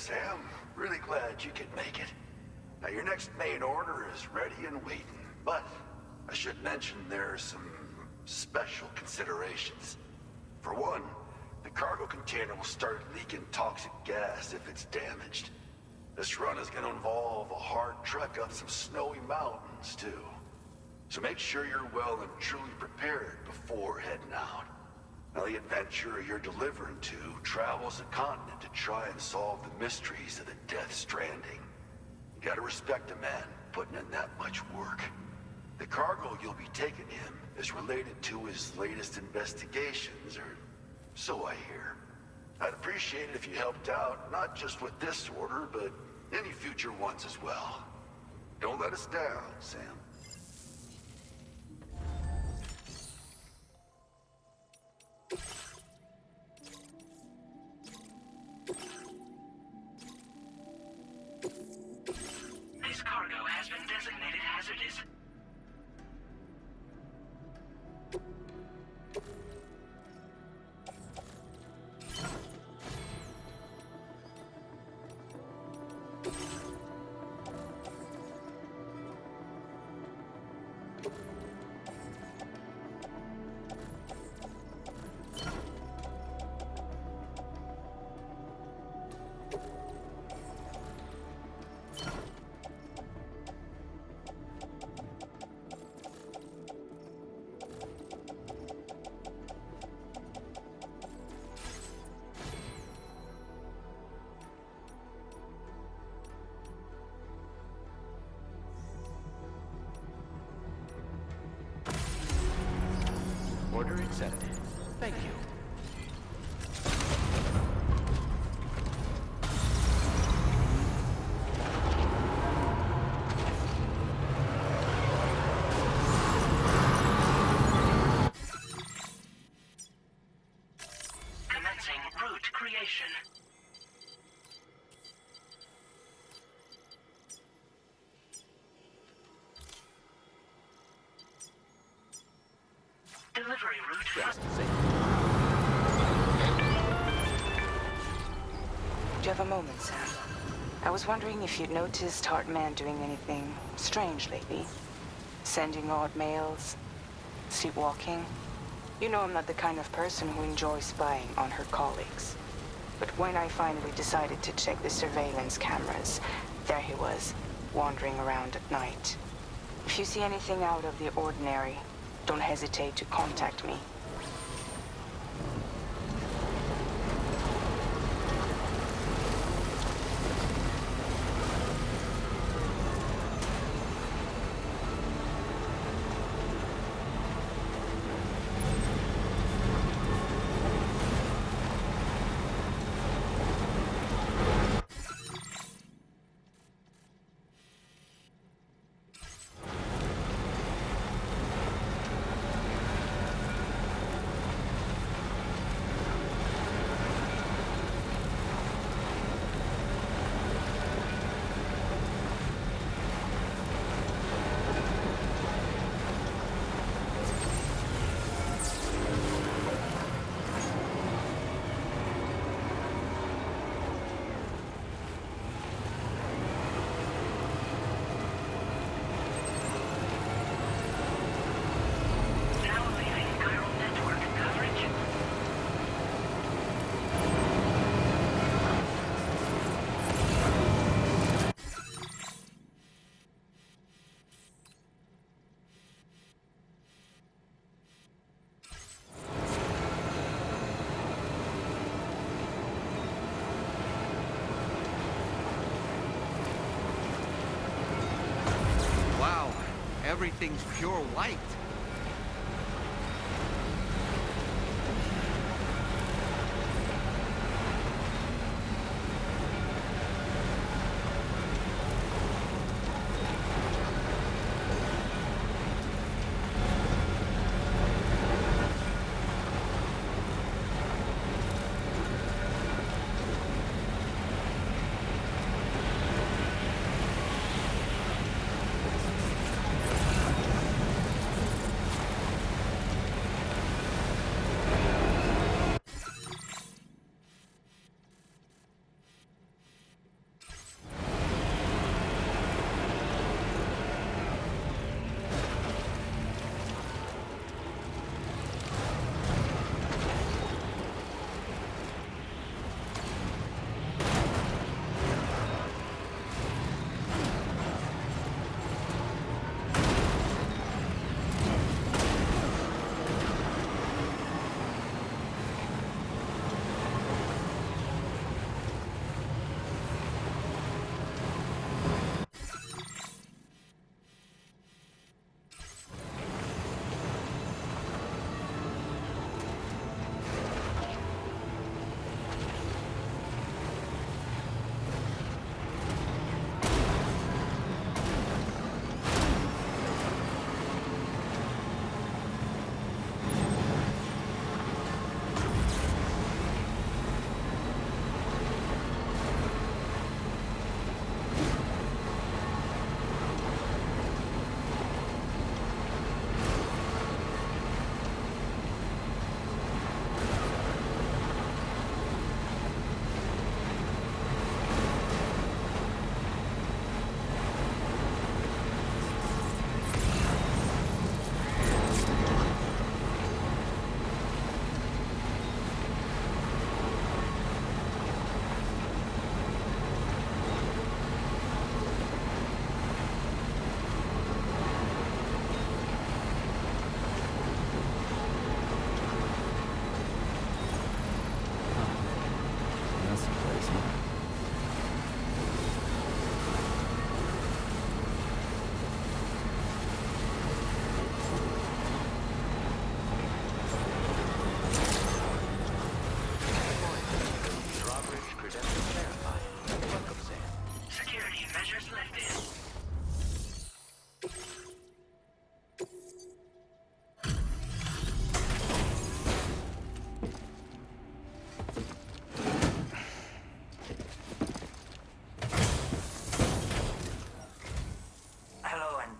Sam. Really glad you could make it. Now, your next main order is ready and waiting. But I should mention there are some special considerations. For one, the cargo container will start leaking toxic gas if it's damaged. This run is going to involve a hard trek up some snowy mountains, too. So make sure you're well and truly prepared before heading out. Now, the adventurer you're delivering to travels the continent to try and solve the mysteries of the Death Stranding. You gotta respect a man putting in that much work. The cargo you'll be taking him is related to his latest investigations, or so I hear. I'd appreciate it if you helped out, not just with this order, but any future ones as well. Don't let us down, Sam. This cargo has been designated hazardous. Order accepted. Thank you. Commencing route creation. Delivery route Just a second. Do you have a moment, Sam? I was wondering if you'd noticed Hartman doing anything strange lately. Sending odd mails, sleepwalking. You know I'm not the kind of person who enjoys spying on her colleagues. But when I finally decided to check the surveillance cameras, there he was, wandering around at night. If you see anything out of the ordinary, don't hesitate to contact me. everything's pure white.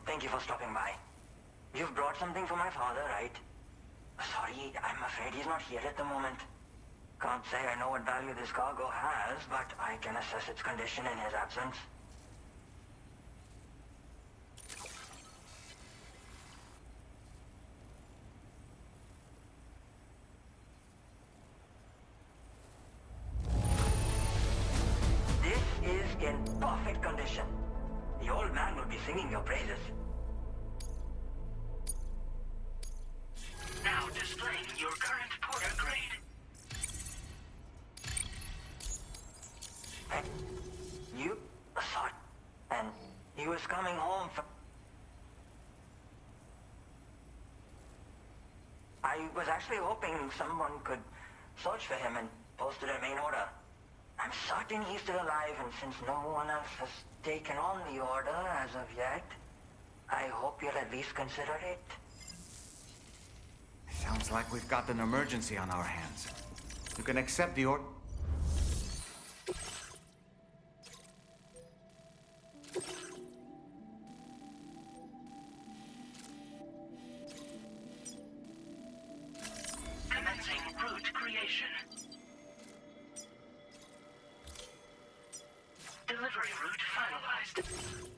Thank you for stopping by. You've brought something for my father, right? Sorry, I'm afraid he's not here at the moment. Can't say I know what value this cargo has, but I can assess its condition in his absence. This is in perfect condition. The old man will be singing your praises. Now displaying your current Porter grade. And you saw it, and he was coming home from... I was actually hoping someone could search for him and post it in main order. I'm certain he's still alive, and since no one else has taken on the order as of yet, I hope you'll at least consider it. Sounds like we've got an emergency on our hands. You can accept the order. Commencing route creation. Delivery route finalized.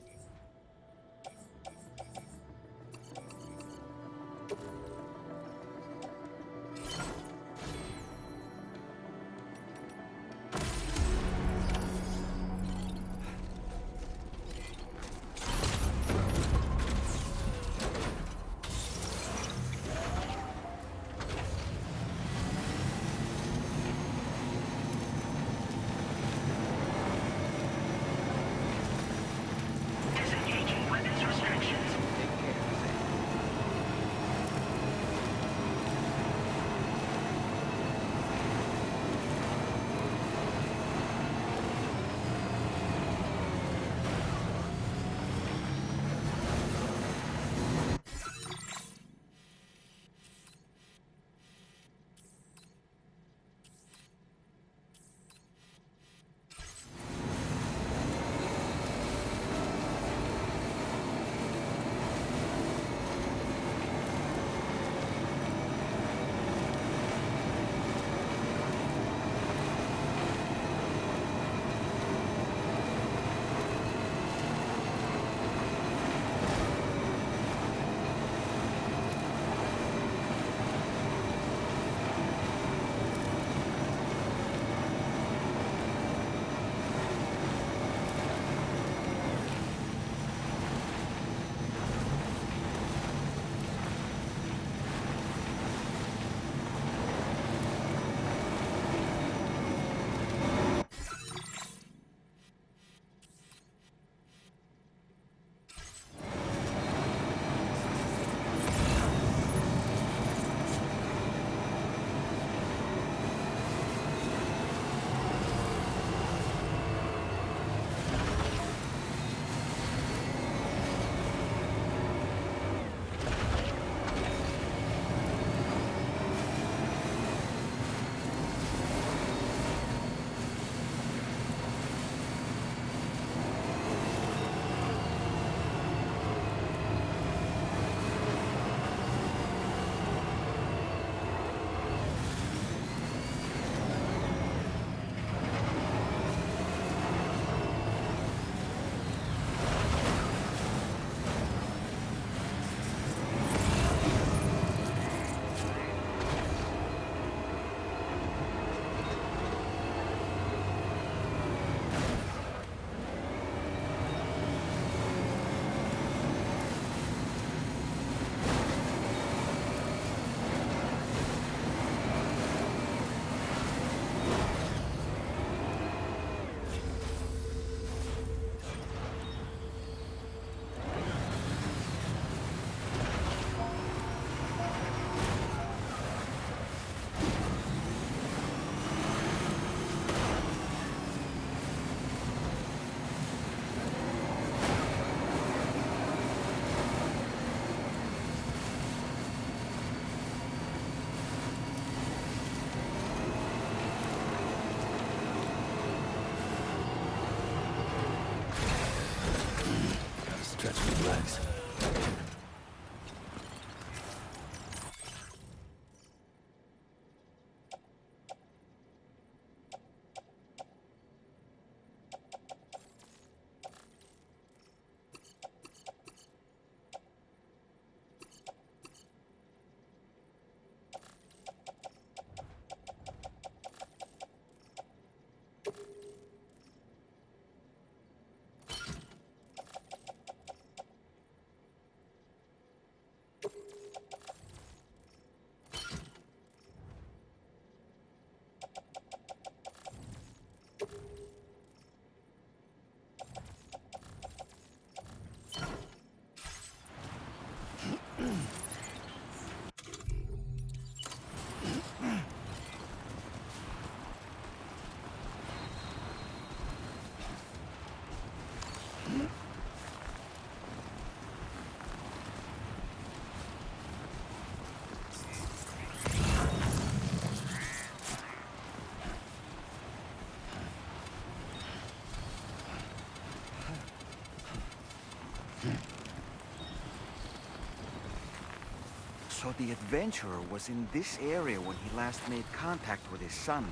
So the adventurer was in this area when he last made contact with his son.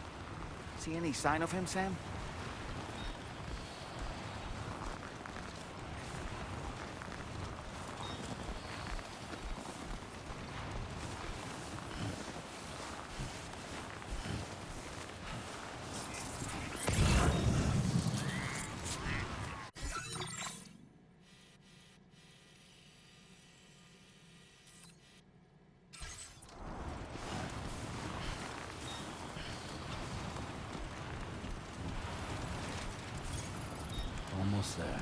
See any sign of him, Sam? Almost there.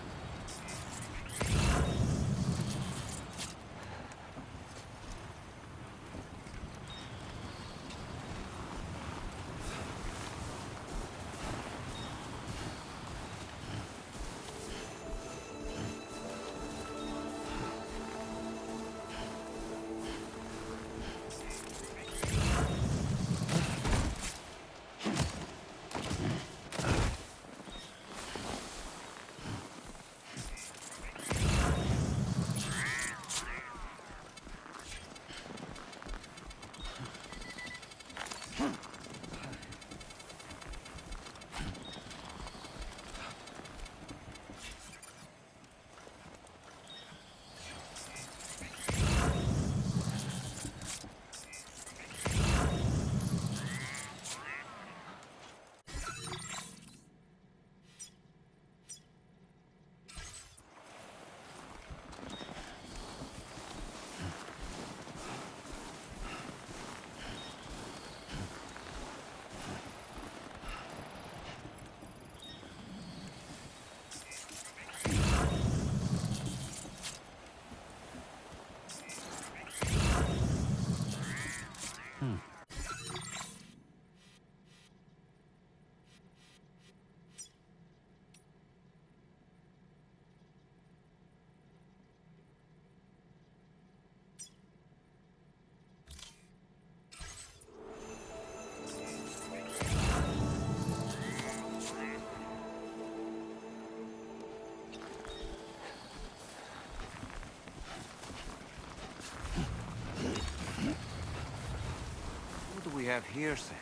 What do we have here, Sam?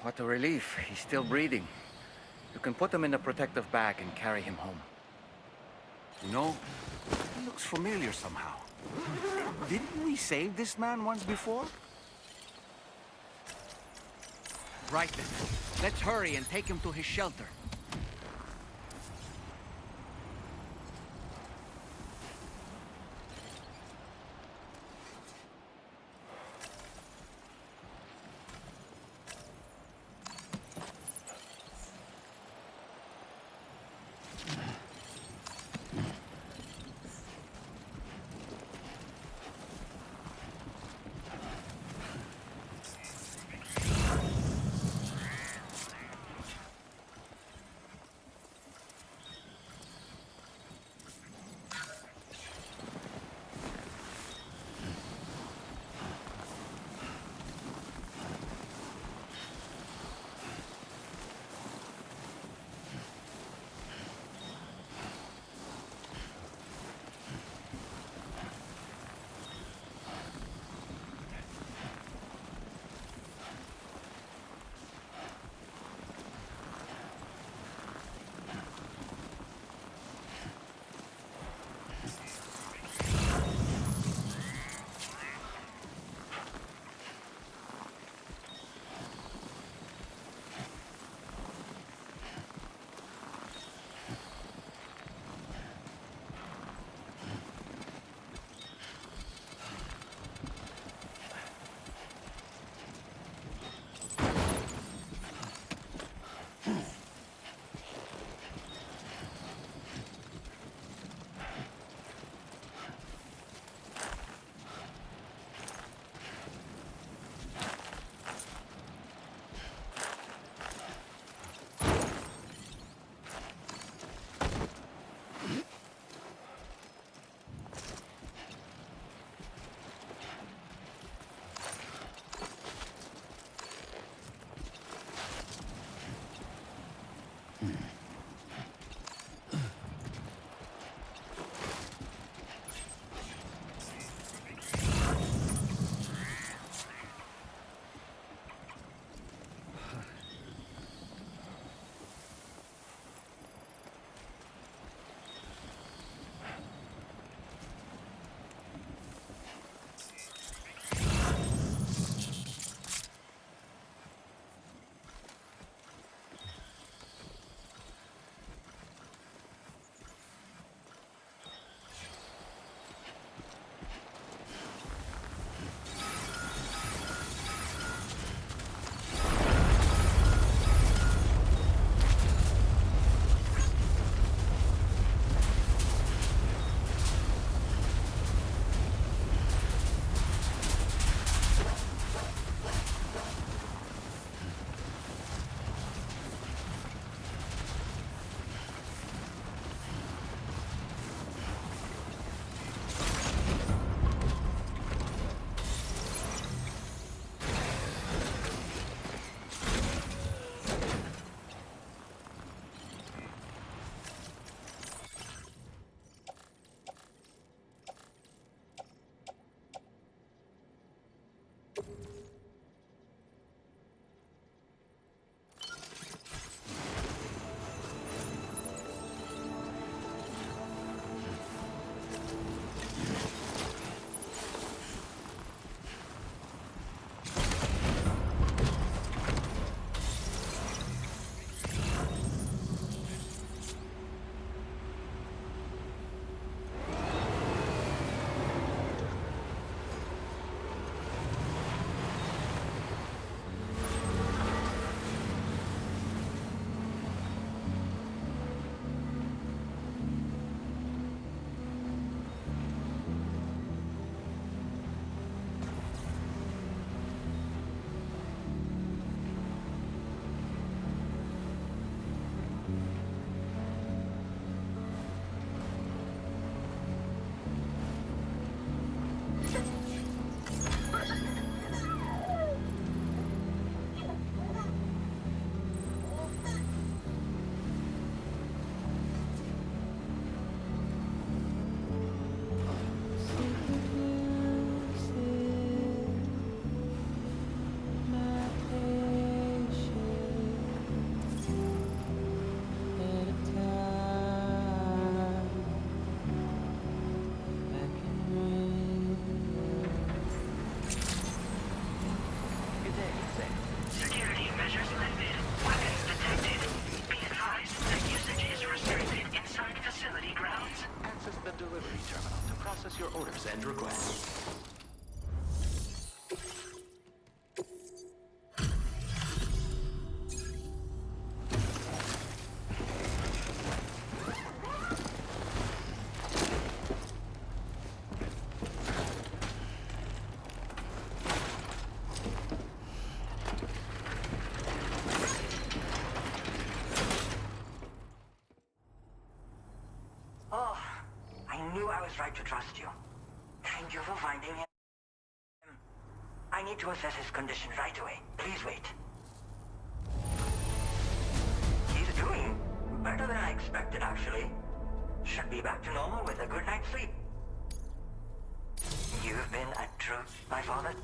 What a relief. He's still breathing. You can put him in a protective bag and carry him home. You know, he looks familiar somehow. Didn't we save this man once before? Right then. Let's hurry and take him to his shelter. right to trust you. Thank you for finding him. I need to assess his condition right away. Please wait. He's doing better than I expected, actually. Should be back to normal with a good night's sleep. You've been a true, my father.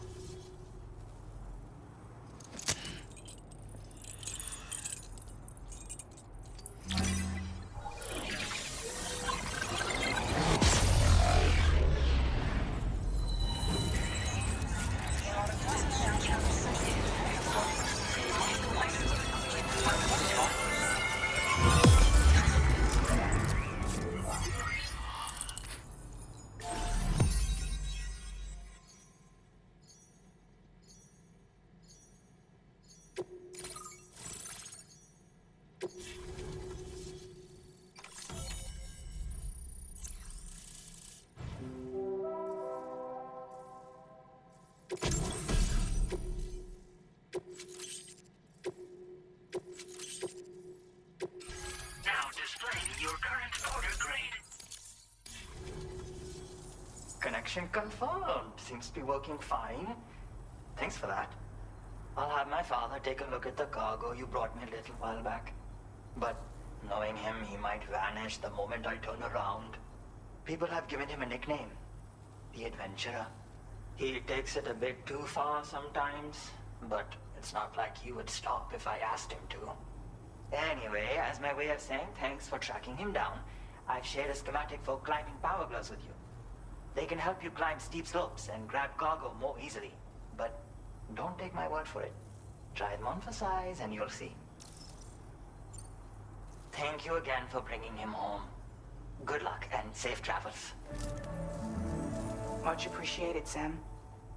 Now displaying your current order grade. Connection confirmed. Seems to be working fine. Thanks for that. I'll have my father take a look at the cargo you brought me a little while back. But knowing him, he might vanish the moment I turn around. People have given him a nickname, the Adventurer. He takes it a bit too far sometimes, but it's not like he would stop if I asked him to. Anyway, as my way of saying thanks for tracking him down, I've shared a schematic for climbing power gloves with you. They can help you climb steep slopes and grab cargo more easily. But don't take my word for it. Try them on for size and you'll see. Thank you again for bringing him home. Good luck and safe travels. Much appreciated, Sam.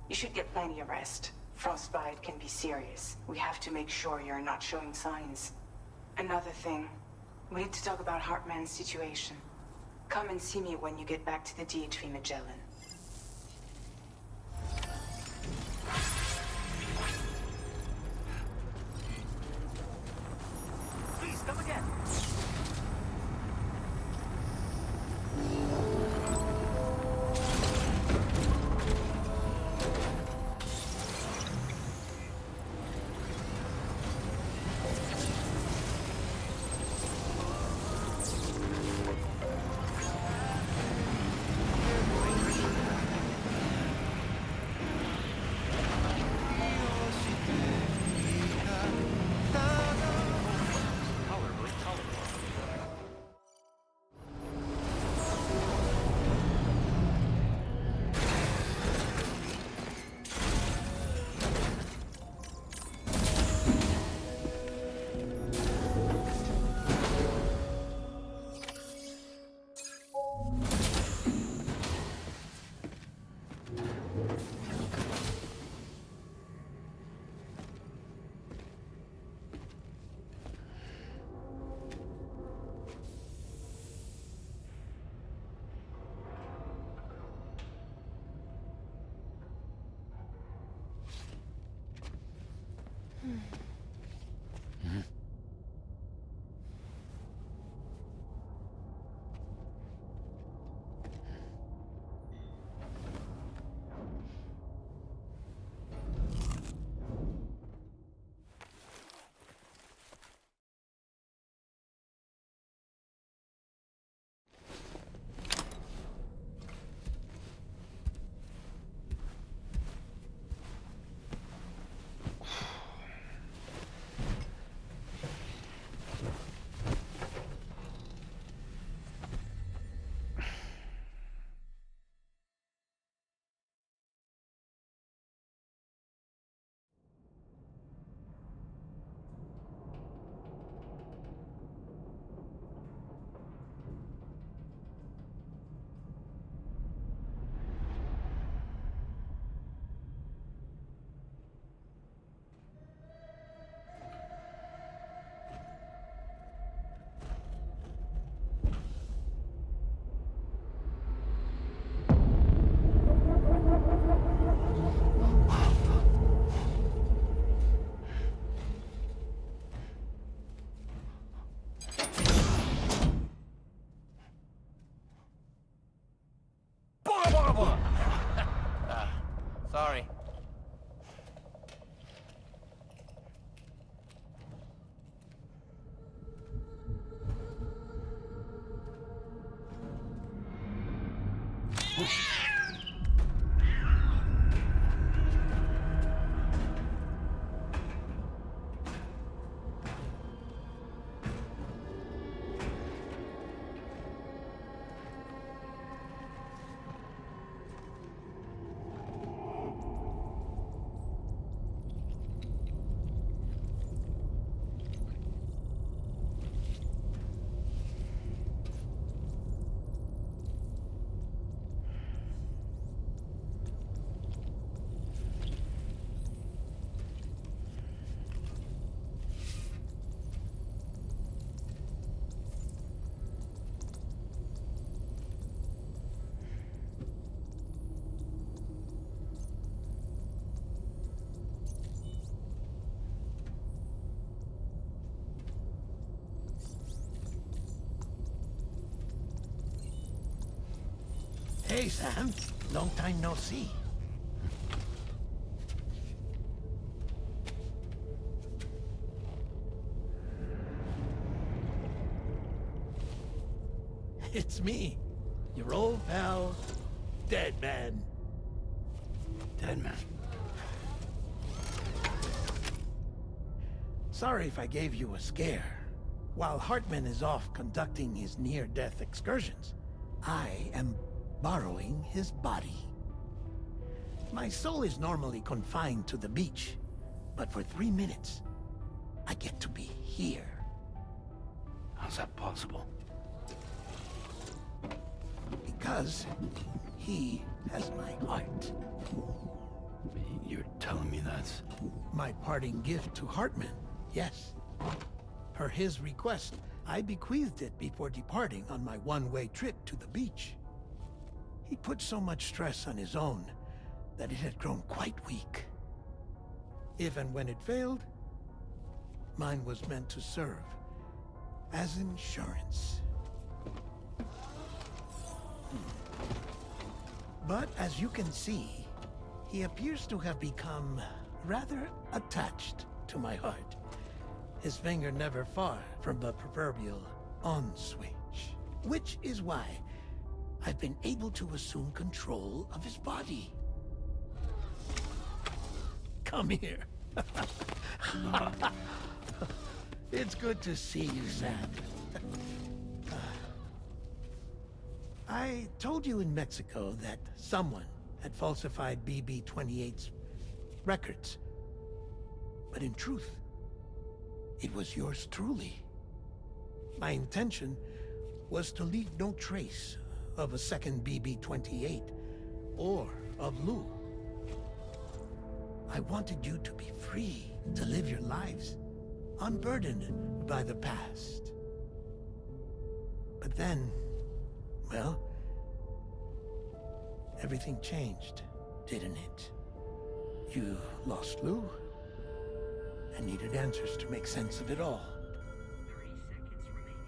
You should get plenty of rest. Frostbite can be serious. We have to make sure you're not showing signs. Another thing, we need to talk about Hartman's situation. Come and see me when you get back to the DHV Magellan. Please, come again. Hey, Sam. Long time no see. It's me, your old pal, Dead Man. Dead Man. Sorry if I gave you a scare. While Hartman is off conducting his near-death excursions, I am borrowing his body. My soul is normally confined to the beach, but for 3 minutes, I get to be here. How's that possible? Because he has my heart. You're telling me that's... My parting gift to Hartman, yes. Per his request, I bequeathed it before departing on my one-way trip to the beach. He put so much stress on his own that it had grown quite weak. If and when it failed, mine was meant to serve as insurance. But as you can see, he appears to have become rather attached to my heart. His finger never far from the proverbial on switch. Which is why I've been able to assume control of his body. Come here. It's good to see you, Sam. I told you in Mexico that someone had falsified BB-28's records. But in truth, it was yours truly. My intention was to leave no trace of a second BB-28 or of Lou. I wanted you to be free to live your lives, unburdened by the past. But then, well, everything changed, didn't it? You lost Lou, and needed answers to make sense of it all. 30 seconds remaining.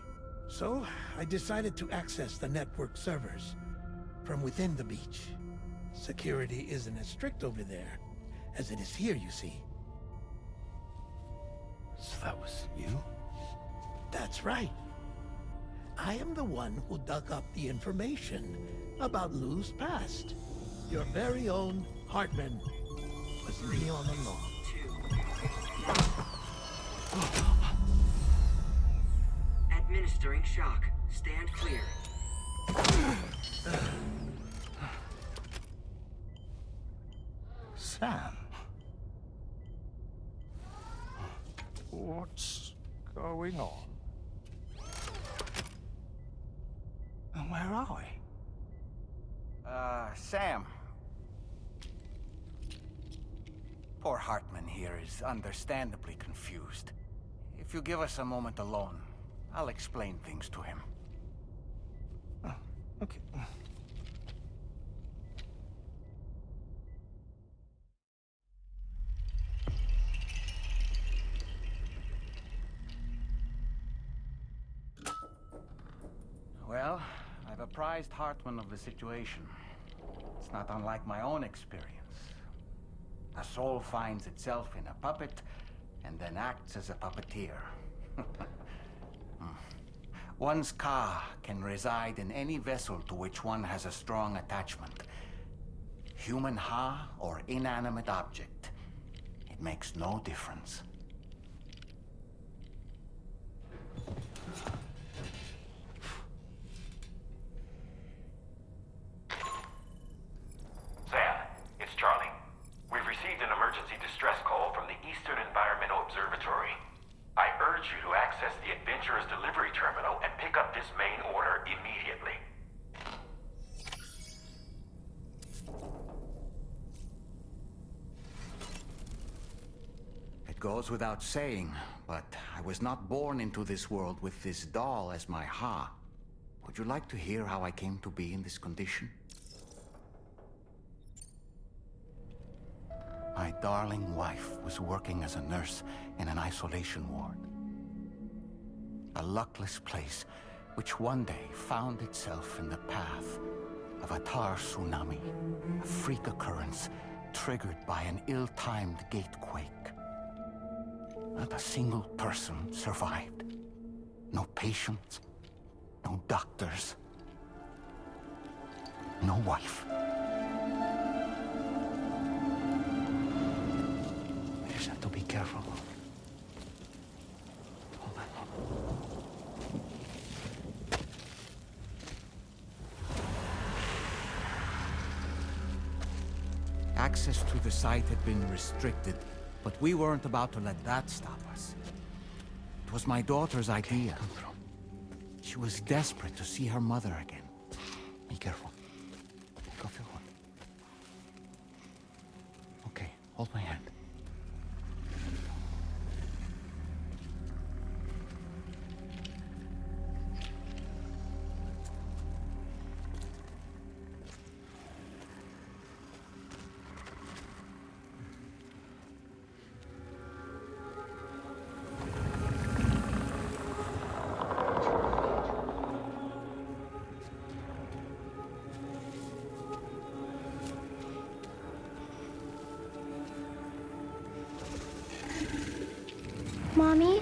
So, I decided to access the network servers from within the beach. Security isn't as strict over there as it is here, you see. So that was you? That's right. I am the one who dug up the information about Lou's past. Your very own Hartman was me all along. Administering shock. Stand clear. Sam? What's going on? And where are we? Sam. Poor Hartman here is understandably confused. If you give us a moment alone, I'll explain things to him. Oh, okay. Well, I've apprised Hartman of the situation. It's not unlike my own experience. A soul finds itself in a puppet, and then acts as a puppeteer. One's ka can reside in any vessel to which one has a strong attachment. Human ha or inanimate object. It makes no difference. Sam, it's Charlie. We've received an emergency distress call from the Eastern Environmental Observatory. I urge you to access the Adventurer's delivery terminal and pick up this main order immediately. It goes without saying, but I was not born into this world with this doll as my ha. Would you like to hear how I came to be in this condition? My darling wife was working as a nurse in an isolation ward. A luckless place which one day found itself in the path of a tar tsunami, a freak occurrence triggered by an ill-timed gatequake. Not a single person survived. No patients, no doctors, no wife. We just have to be careful. Hold on. Access to the site had been restricted, but we weren't about to let that stop us. It was my daughter's idea. She was desperate to see her mother again. Be careful. Take off your one. Okay, hold my hand. Mommy?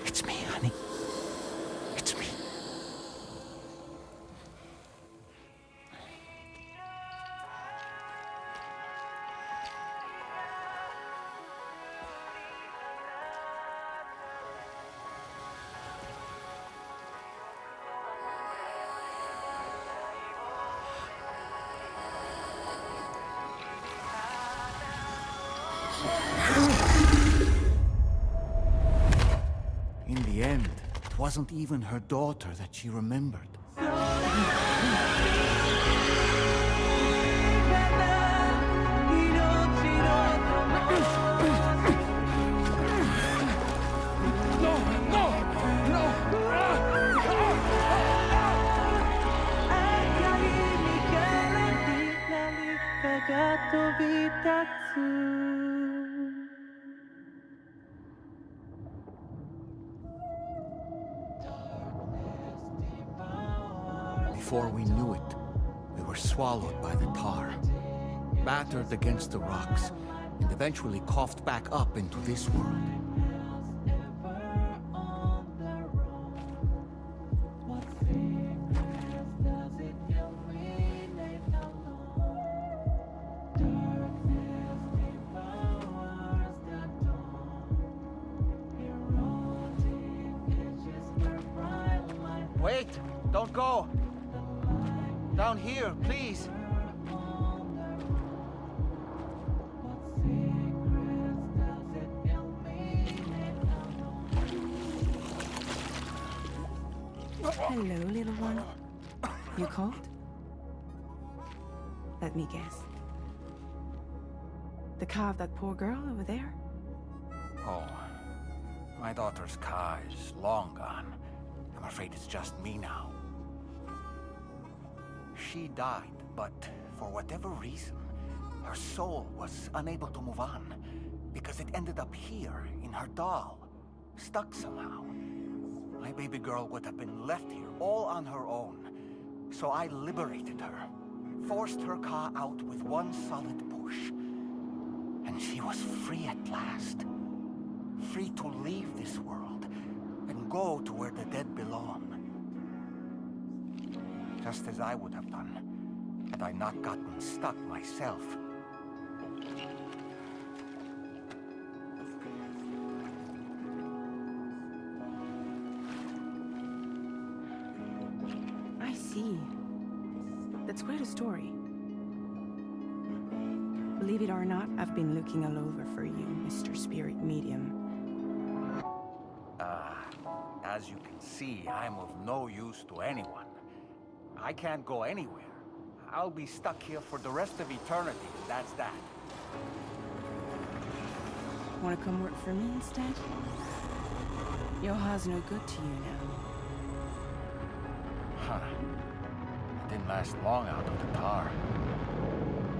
It's me, honey. It's me. In the end, it wasn't even her daughter that she remembered. Before we knew it, we were swallowed by the tar, battered against the rocks, and eventually coughed back up into this world. Wait! Don't go! Down here, please! Hello, little one. You cold? Let me guess. The car of that poor girl over there? Oh, my daughter's car is long gone. I'm afraid it's just me now. She died, but for whatever reason, her soul was unable to move on because it ended up here in her doll, stuck somehow. My baby girl would have been left here all on her own. So I liberated her, forced her car out with one solid push. And she was free at last. Free to leave this world and go to where the dead belong. Just as I would have done, had I not gotten stuck myself. I see. That's quite a story. Believe it or not, I've been looking all over for you, Mr. Spirit Medium. As you can see, I'm of no use to anyone. I can't go anywhere. I'll be stuck here for the rest of eternity, and that's that. Want to come work for me instead? Yoha's no good to you now. Huh. It didn't last long out of the tar.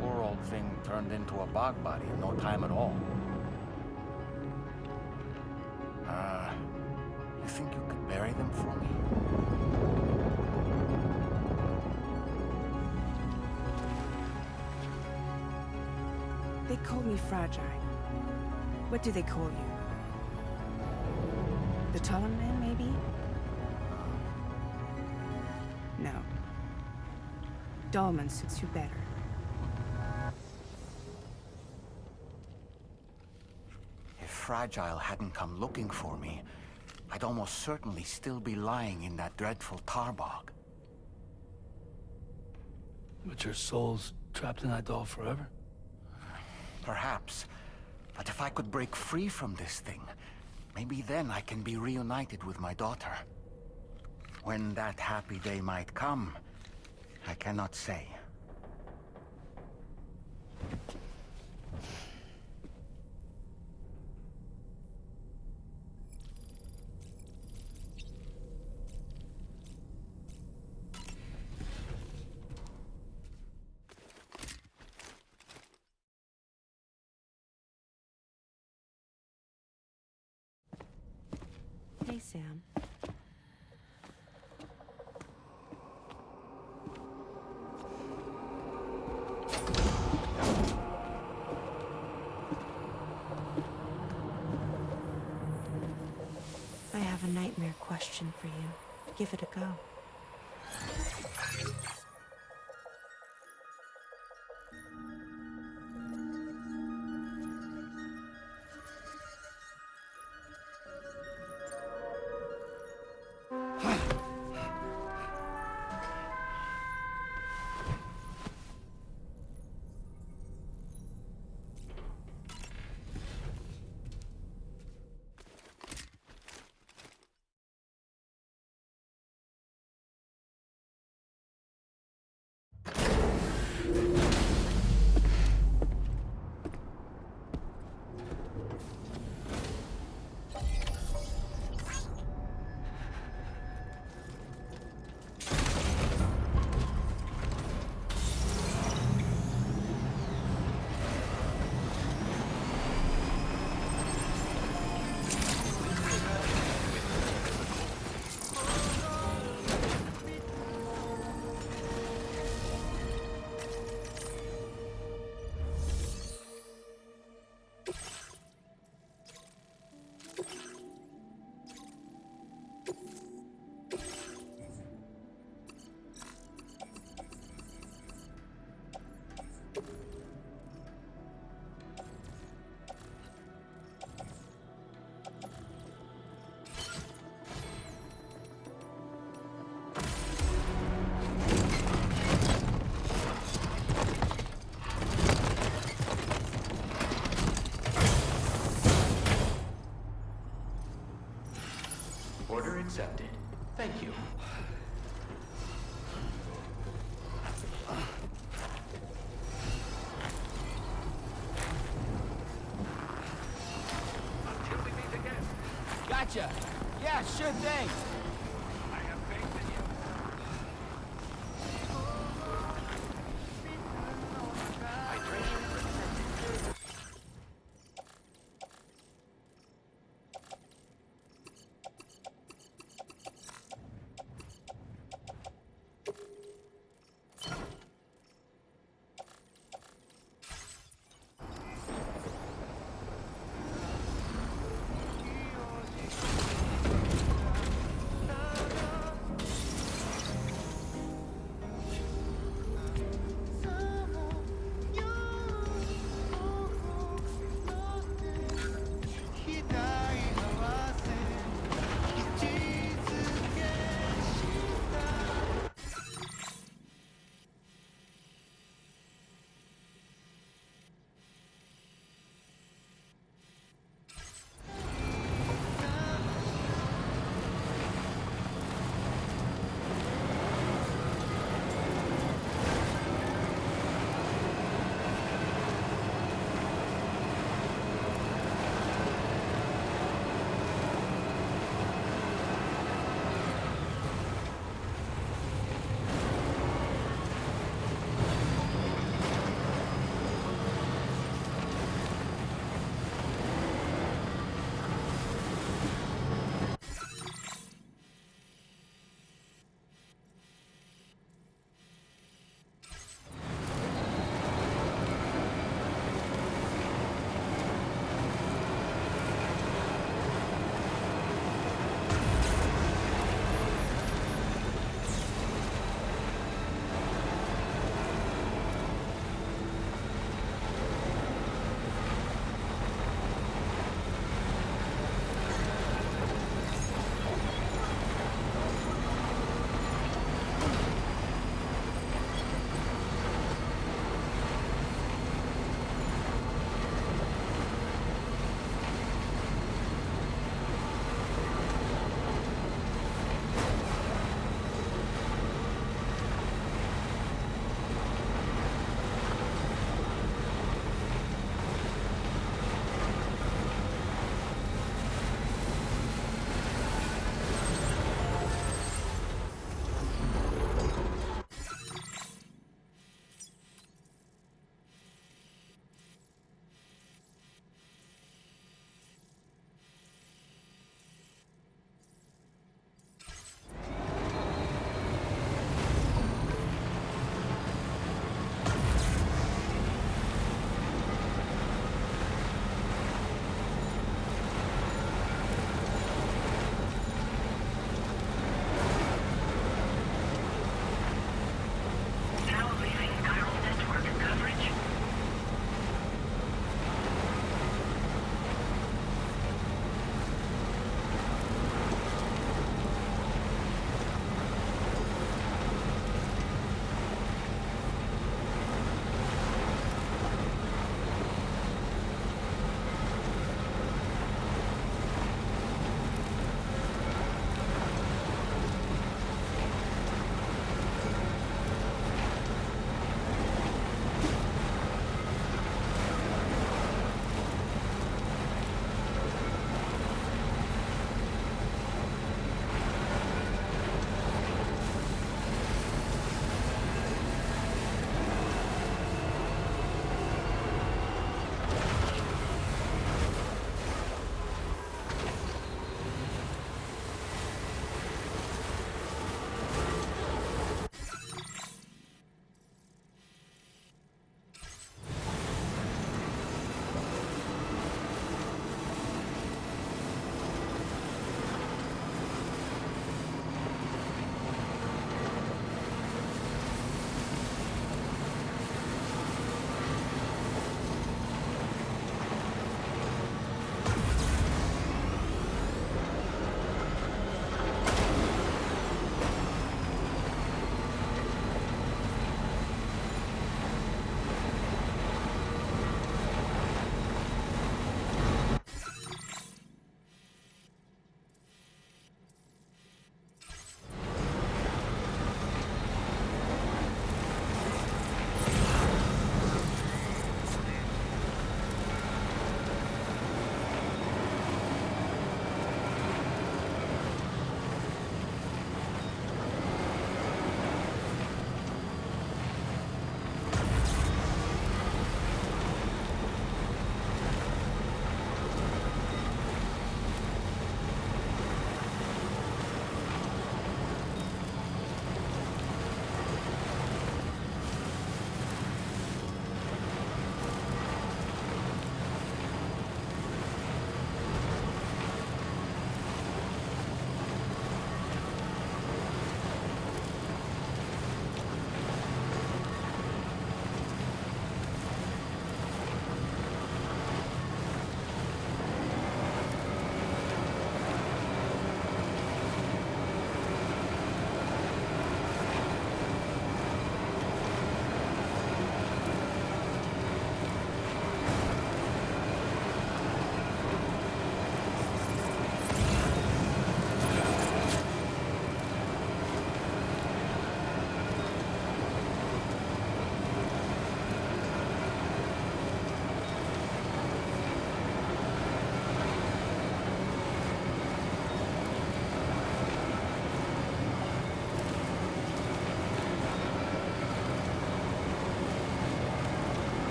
Poor poor old thing turned into a bog body in no time at all. You think you could bury them for me? They call me fragile. What do they call you? The taller man, maybe? No. Dolman suits you better. If Fragile hadn't come looking for me, I'd almost certainly still be lying in that dreadful tar bog. But your soul's trapped in that doll forever? Perhaps. But if I could break free from this thing, maybe then I can be reunited with my daughter. When that happy day might come, I cannot say. Hey, Sam. I have a nightmare question for you. Give it a go. Order accepted. Thank you. Until we meet again. Gotcha! Yeah, sure thing! I have faith in you. Hydration accepted.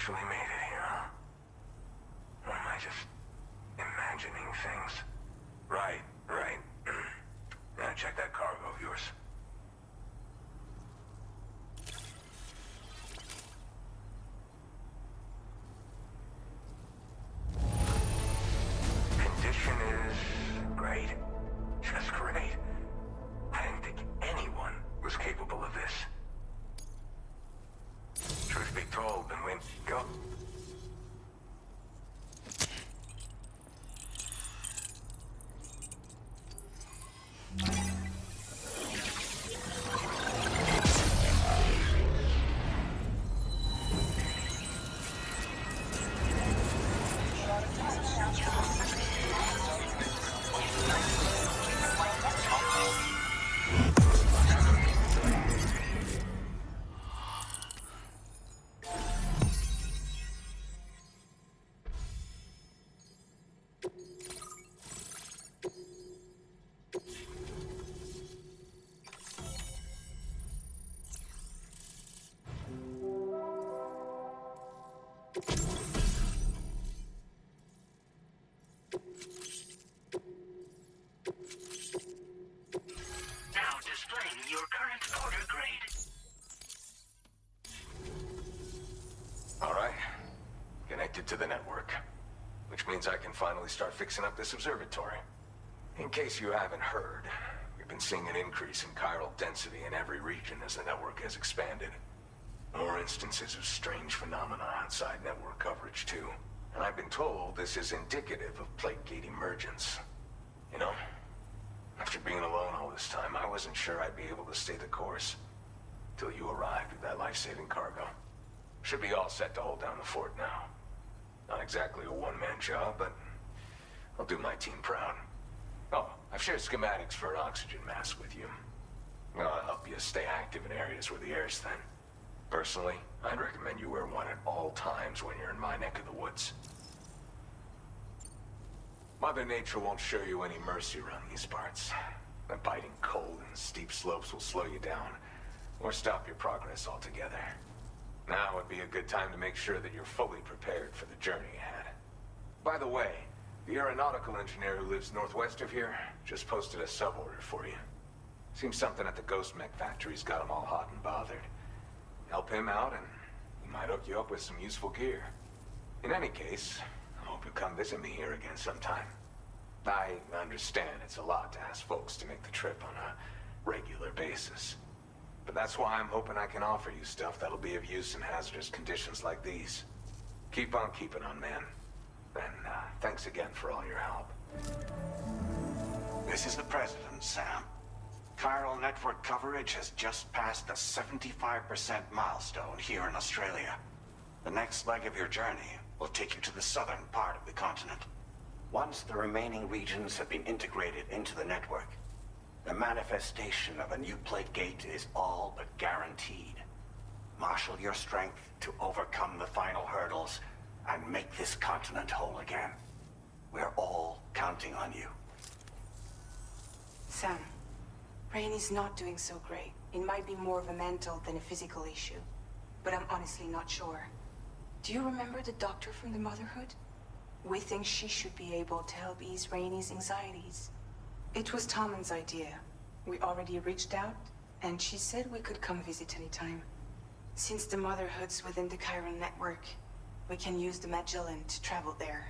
actually made it here, huh? Or am I just imagining things? Right. Now check that cargo of yours. Condition is great. Just great. I didn't think anyone was capable of this. Truth be told, and when go. Now displaying your current order grade. Alright. Connected to the network. Which means I can finally start fixing up this observatory. In case you haven't heard, we've been seeing an increase in chiral density in every region as the network has expanded. More instances of strange phenomena outside network coverage, too. And I've been told this is indicative of plate gate emergence. You know, after being alone all this time, I wasn't sure I'd be able to stay the course. Till you arrived with that life-saving cargo. Should be all set to hold down the fort now. Not exactly a one-man job, but I'll do my team proud. Oh, I've shared schematics for an oxygen mask with you. I'll help you stay active in areas where the air's thin. Personally, I'd recommend you wear one at all times when you're in my neck of the woods. Mother Nature won't show you any mercy around these parts. The biting cold and steep slopes will slow you down, or stop your progress altogether. Now would be a good time to make sure that you're fully prepared for the journey ahead. By the way, the aeronautical engineer who lives northwest of here just posted a sub-order for you. Seems something at the Ghost Mech factory's got him all hot and bothered. Help him out and he might hook you up with some useful gear. In any case, I hope you'll come visit me here again sometime. I understand it's a lot to ask folks to make the trip on a regular basis. But that's why I'm hoping I can offer you stuff that'll be of use in hazardous conditions like these. Keep on keeping on, man. And thanks again for all your help. This is the President, Sam. Chiral network coverage has just passed the 75% milestone here in Australia. The next leg of your journey will take you to the southern part of the continent. Once the remaining regions have been integrated into the network, the manifestation of a new plate gate is all but guaranteed. Marshal your strength to overcome the final hurdles and make this continent whole again. We're all counting on you. Sam, Rainey's not doing so great. It might be more of a mental than a physical issue, but I'm honestly not sure. Do you remember the doctor from the Motherhood? We think she should be able to help ease Rainey's anxieties. It was Tommen's idea. We already reached out, and she said we could come visit anytime. Since the Motherhood's within the chiral network, we can use the Magellan to travel there.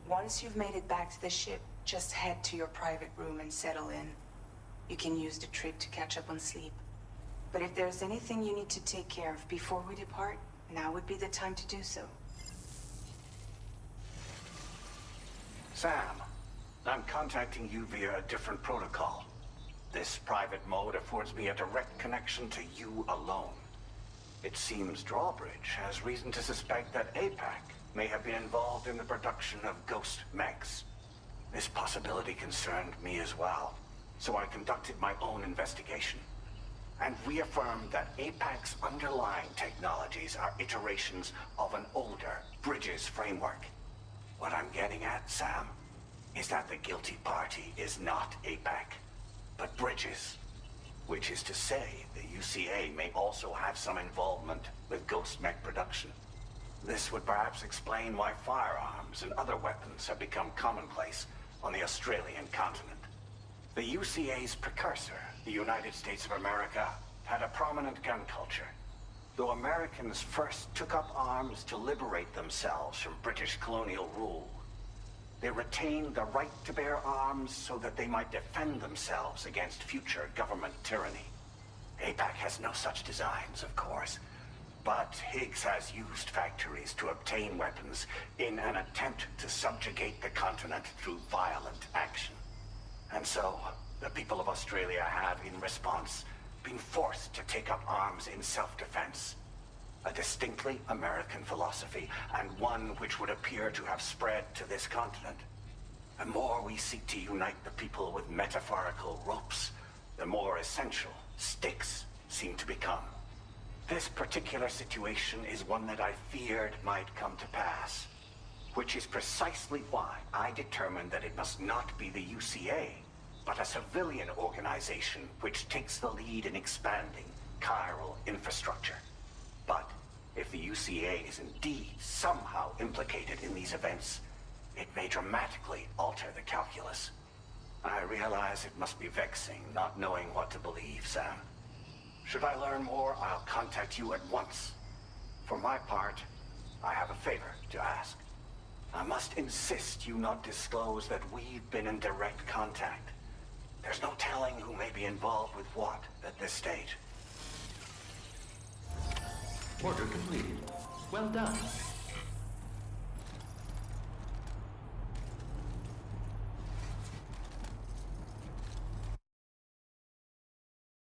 Once you've made it back to the ship, just head to your private room and settle in. You can use the trip to catch up on sleep. But if there's anything you need to take care of before we depart, now would be the time to do so. Sam, I'm contacting you via a different protocol. This private mode affords me a direct connection to you alone. It seems Drawbridge has reason to suspect that APAC may have been involved in the production of ghost mechs. This possibility concerned me as well, so I conducted my own investigation and reaffirmed that APAC's underlying technologies are iterations of an older Bridges framework. What I'm getting at, Sam, is that the guilty party is not APAC, but Bridges. Which is to say, the UCA may also have some involvement with ghost mech production. This would perhaps explain why firearms and other weapons have become commonplace on the Australian continent. The UCA's precursor, the United States of America, had a prominent gun culture. Though Americans first took up arms to liberate themselves from British colonial rule, they retained the right to bear arms so that they might defend themselves against future government tyranny. APAC has no such designs, of course, but Higgs has used factories to obtain weapons in an attempt to subjugate the continent through violent action. And so, the people of Australia have, in response, been forced to take up arms in self-defense. A distinctly American philosophy, and one which would appear to have spread to this continent. The more we seek to unite the people with metaphorical ropes, the more essential sticks seem to become. This particular situation is one that I feared might come to pass, which is precisely why I determined that it must not be the UCA, but a civilian organization which takes the lead in expanding chiral infrastructure. But if the UCA is indeed somehow implicated in these events, it may dramatically alter the calculus. I realize it must be vexing not knowing what to believe, Sam. Should I learn more, I'll contact you at once. For my part, I have a favor to ask. I must insist you not disclose that we've been in direct contact. There's no telling who may be involved with what at this stage. Order completed. Well done.